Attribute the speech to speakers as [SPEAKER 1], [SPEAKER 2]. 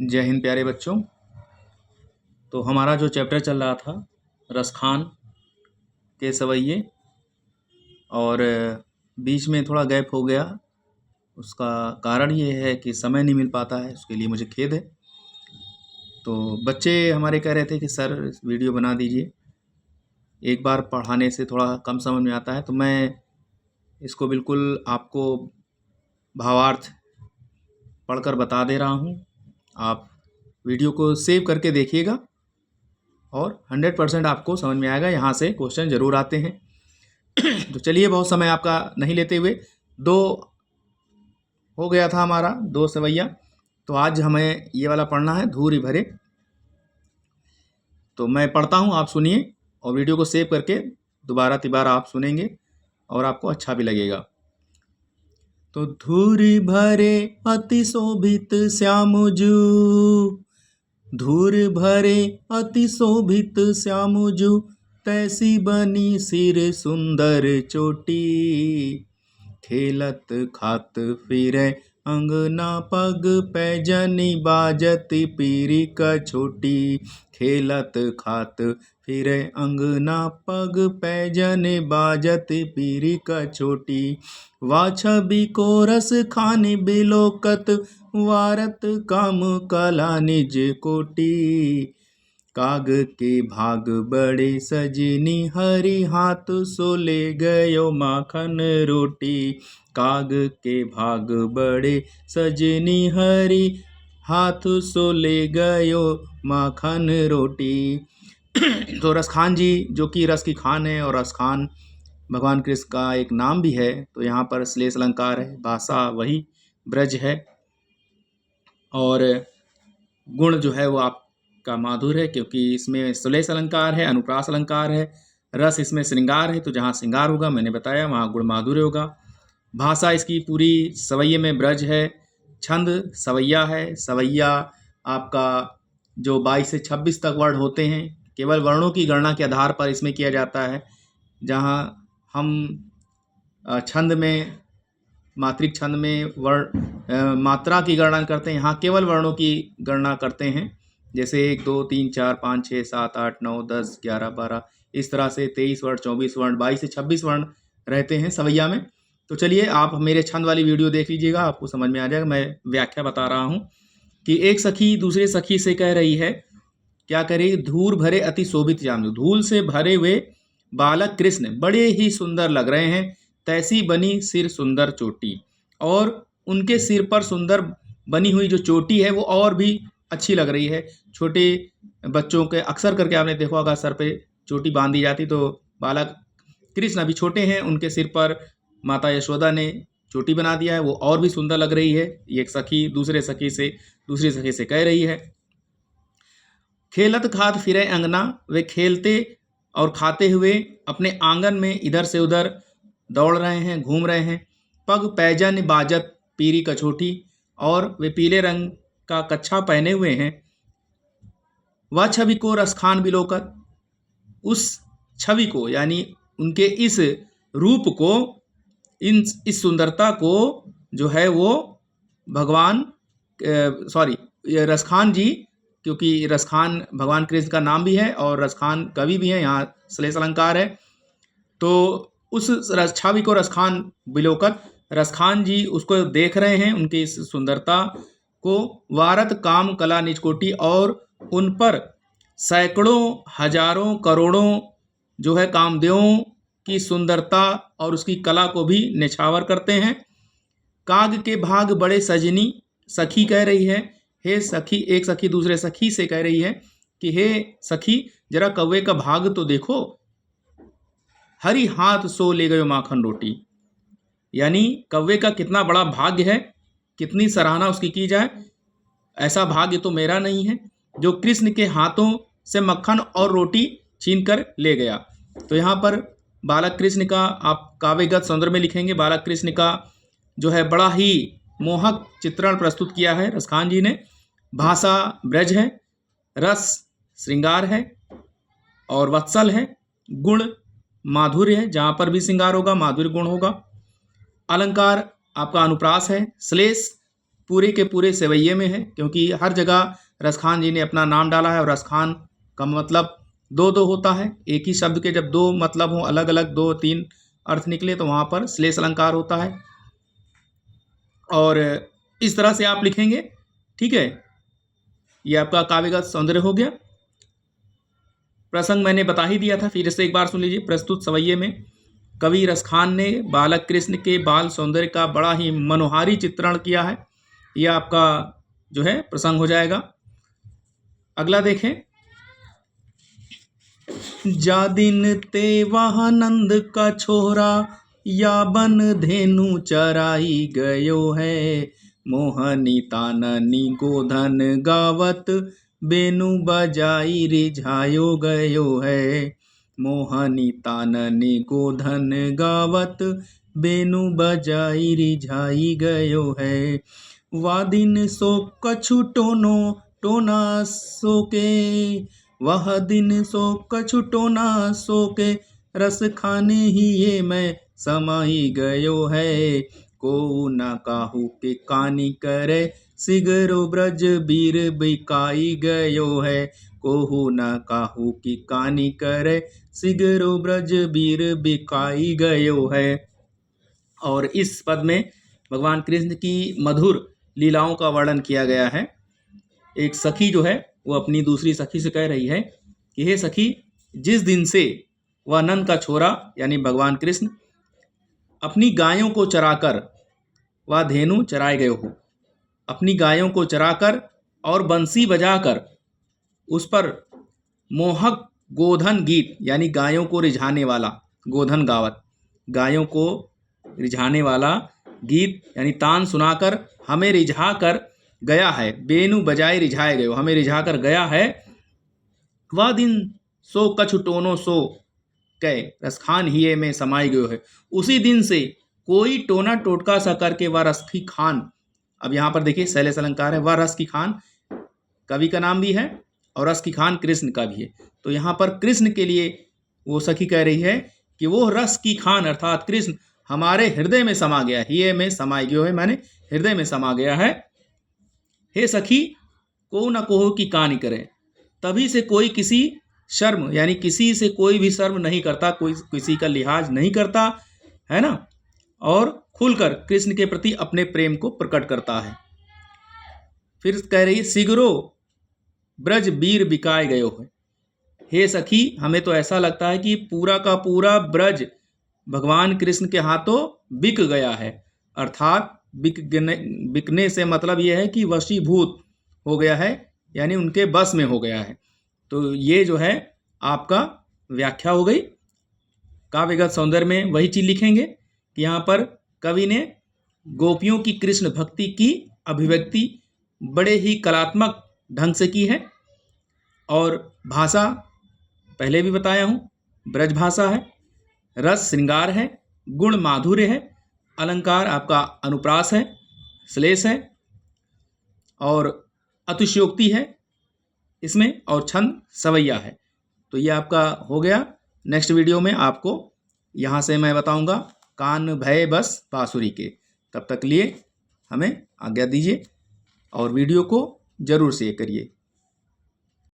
[SPEAKER 1] जय हिंद प्यारे बच्चों। तो हमारा जो चैप्टर चल रहा था रसखान के सवैये, और बीच में थोड़ा गैप हो गया। उसका कारण ये है कि समय नहीं मिल पाता है, उसके लिए मुझे खेद है। तो बच्चे हमारे कह रहे थे कि सर वीडियो बना दीजिए, एक बार पढ़ाने से थोड़ा कम समझ में आता है। तो मैं इसको बिल्कुल आपको भावार्थ पढ़कर बता दे रहा हूँ। आप वीडियो को सेव करके देखिएगा और 100% आपको समझ में आएगा। यहाँ से क्वेश्चन ज़रूर आते हैं। तो चलिए, बहुत समय आपका नहीं लेते हुए, 2 हो गया था हमारा 2 सवैया, तो आज हमें ये वाला पढ़ना है, धूरी भरे। तो मैं पढ़ता हूँ, आप सुनिए, और वीडियो को सेव करके दोबारा तिबारा आप सुनेंगे और आपको अच्छा भी लगेगा। तो धूरी भरे अति शोभित श्यामजू, धूर भरे अति शोभित श्यामजू, तैसी बनी सिर सुंदर चोटी, खेलत खात फिरे अंगना पग पैजनी बाजत पीरी का छोटी, खेलत खात फिरे अंगना पग पैजन बाजत पीरी का छोटी, वा छवि को रस खाने बिलोकत, वारत काम कला निज कोटी, काग के भाग बड़े सजनी, हरि हाथ सो ले गयो माखन रोटी, काग के भाग बड़े सजनी, हरि हाथ सो ले गयो माखन रोटी। तो रसखान जी, जो कि रस की खान है, और रसखान भगवान कृष्ण का एक नाम भी है। तो यहाँ पर श्लेष अलंकार है, भाषा वही ब्रज है, और गुण जो है वो आपका माधुर है, क्योंकि इसमें श्लेष अलंकार है, अनुप्रास अलंकार है, रस इसमें श्रृंगार है। तो जहाँ श्रृंगार होगा, मैंने बताया, वहाँ गुण माधुर्य होगा। भाषा इसकी पूरी सवैये में ब्रज है। छंद सवैया है। सवैया आपका जो 22 से 26 तक वर्ण होते हैं, केवल वर्णों की गणना के आधार पर इसमें किया जाता है। जहाँ हम छंद में, मात्रिक छंद में वर्ण मात्रा की गणना करते हैं, यहाँ केवल वर्णों की गणना करते हैं। जैसे 1 2 3 4 5 6 7 8 9 10 11 12, इस तरह से 23 वर्ण, 24 वर्ण, 22 से 26 वर्ण रहते हैं सवैया में। तो चलिए, आप मेरे छंद वाली वीडियो देख लीजिएगा, आपको समझ में आ जाएगा। मैं व्याख्या बता रहा हूँ कि एक सखी दूसरे सखी से कह रही है, क्या करेगी, धूल भरे अति शोभित श्याम, धूल से भरे हुए बालक कृष्ण बड़े ही सुंदर लग रहे हैं, तैसी बनी सिर सुंदर चोटी, और उनके सिर पर सुंदर बनी हुई जो चोटी है वो और भी अच्छी लग रही है। छोटे बच्चों के अक्सर करके आपने देखा होगा, सर पे चोटी बांध दी जाती, तो बालक कृष्ण अभी छोटे हैं, उनके सिर पर माता यशोदा ने चोटी बना दिया है, वो और भी सुंदर लग रही है। एक सखी दूसरी सखी से कह रही है। खेलत खात फिरे अंगना, वे खेलते और खाते हुए अपने आंगन में इधर से उधर दौड़ रहे हैं, घूम रहे हैं। पग पैजन बाजत पीरी कछोटी, और वे पीले रंग का कच्छा पहने हुए हैं। वह छवि को रसखान बिलोकत, उस छवि को, यानी उनके इस रूप को, इस सुंदरता को जो है वो भगवान रसखान जी, क्योंकि रसखान भगवान कृष्ण का नाम भी है और रसखान कवि भी है, यहाँ श्लेष अलंकार है। तो उस छवि को रसखान बिलोकत, रसखान जी उसको देख रहे हैं, उनकी इस सुंदरता को। वारत काम कला निज कोटि, और उन पर सैकड़ों हजारों करोड़ों जो है कामदेवों की सुंदरता और उसकी कला को भी निछावर करते हैं। काग के भाग बड़े सजनी, सखी कह रही है, हे सखी, एक सखी दूसरे सखी से कह रही है कि हे सखी, जरा कौवे का भाग तो देखो, हरि हाथ सो ले गयो माखन रोटी, यानी कौवे का कितना बड़ा भाग्य है, कितनी सराहना उसकी की जाए। ऐसा भाग्य तो मेरा नहीं है जो कृष्ण के हाथों से मक्खन और रोटी छीन कर ले गया। तो यहाँ पर बालक कृष्ण का आप काव्यगत सौंदर्य में लिखेंगे, बालक कृष्ण का जो है बड़ा ही मोहक चित्रण प्रस्तुत किया है रसखान जी ने। भाषा ब्रज है, रस श्रृंगार है, और वत्सल है। गुण माधुर्य है, जहाँ पर भी श्रृंगार होगा माधुर्य गुण होगा। अलंकार आपका अनुप्रास है। श्लेष पूरे के पूरे सेवैये में है, क्योंकि हर जगह रसखान जी ने अपना नाम डाला है। और रसखान का मतलब दो दो होता है। एक ही शब्द के जब दो मतलब हो, अलग अलग 2-3 अर्थ निकले, तो वहाँ पर श्लेष अलंकार होता है। और इस तरह से आप लिखेंगे, ठीक है। ये आपका काव्यगत सौंदर्य हो गया। प्रसंग मैंने बता ही दिया था, फिर से एक बार सुन लीजिए। प्रस्तुत सवैये में कवि रसखान ने बालक कृष्ण के बाल सौंदर्य का बड़ा ही मनोहारी चित्रण किया है। यह आपका जो है प्रसंग हो जाएगा। अगला देखें। जा दिन ते वहाँ नंद का छोरा, या बन धेनु चराई गयो है। मोहनी ताननी गोधन गावत, बेनु बजाई रिझायो गयो है। मोहनी ताननी गोधन गावत, बेनु बजाई रिझाई गयो है। वादिन सो कछु टोनो टोना सोके, वह दिन सो कछु टोना सोके, रस खाने ही ये मैं समाई गयो है। को न काहू के कानी करे, सिगरो ब्रज बीर बिकाई गयो है। कोहू न काहू की कानी करे, सिगरो ब्रज बीर बिकाई गयो है। और इस पद में भगवान कृष्ण की मधुर लीलाओं का वर्णन किया गया है। एक सखी जो है वो अपनी दूसरी सखी से कह रही है कि हे सखी, जिस दिन से वह नंद का छोरा यानी भगवान कृष्ण अपनी गायों को चराकर, वह धेनु चराए गए हो, अपनी गायों को चराकर और बंसी बजाकर उस पर मोहक गोधन गीत यानी गायों को रिझाने वाला, गोधन गावत, गायों को रिझाने वाला गीत यानी तान सुनाकर हमें रिझा कर गया है। बेनु बजाए रिझाए गयो, हमें रिझा कर गया है। वह दिन सो कछु टोनो सो कै, रसखान हिये में समाई गयो है। उसी दिन से कोई टोना टोटका सा करके वह रस की खान, अब यहाँ पर देखिए शैलेश अलंकार है, वह रस की खान कवि का नाम भी है और रस की खान कृष्ण का भी है। तो यहाँ पर कृष्ण के लिए वो सखी कह रही है कि वो रस की खान अर्थात कृष्ण हमारे हृदय में समा गया है। हिये में समाई गयो है माने हृदय में समा गया है। हे सखी, को न कोहो की कहानी करे, तभी से कोई किसी शर्म यानी किसी से कोई भी शर्म नहीं करता, कोई किसी का लिहाज नहीं करता है ना, और खुलकर कृष्ण के प्रति अपने प्रेम को प्रकट करता है। फिर कह रही है सिगरो ब्रज बीर बिकाए गयो है। हे सखी, हमें तो ऐसा लगता है कि पूरा का पूरा ब्रज भगवान कृष्ण के हाथों बिक गया है। अर्थात बिकने से मतलब यह है कि वशीभूत हो गया है, यानी उनके बस में हो गया है। तो ये जो है आपका व्याख्या हो गई। काव्यगत सौंदर्य में वही चीज लिखेंगे कि यहाँ पर कवि ने गोपियों की कृष्ण भक्ति की अभिव्यक्ति बड़े ही कलात्मक ढंग से की है। और भाषा पहले भी बताया हूँ, ब्रज भाषा है, रस श्रृंगार है, गुण माधुर्य है, अलंकार आपका अनुप्रास है, श्लेष है और अतिशयोक्ति है इसमें, और छंद सवैया है। तो ये आपका हो गया। नेक्स्ट वीडियो में आपको यहाँ से मैं बताऊंगा कान भय बस बांसुरी के। तब तक लिए हमें आज्ञा दीजिए और वीडियो को जरूर शेयर करिए।